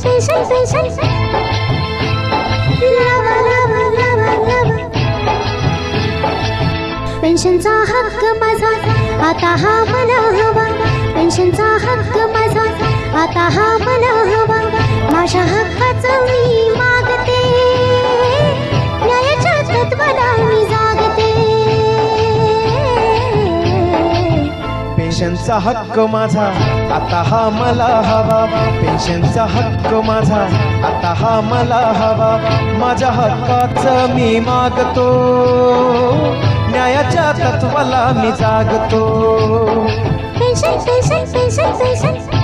pension pension लावा लावा लावा लावा पेन्शनचा हक्क माझा आता हा मला हवा पेन्शनचा हक्क माझा आता हा मला हवा माझ्या हक्काचं मी मागते न्यायाच्या तत्वाला मी जागते पेन्शनचा हक्क माझा आता हा मला हवा पेन्शनचा हक्क माझा आता हा मला हवा माझ्या हक्काचं मी मागतो न्यायाच्या तत्वाला मी जागतो पेन्शन पेन्शन पेन्शन पेन्शन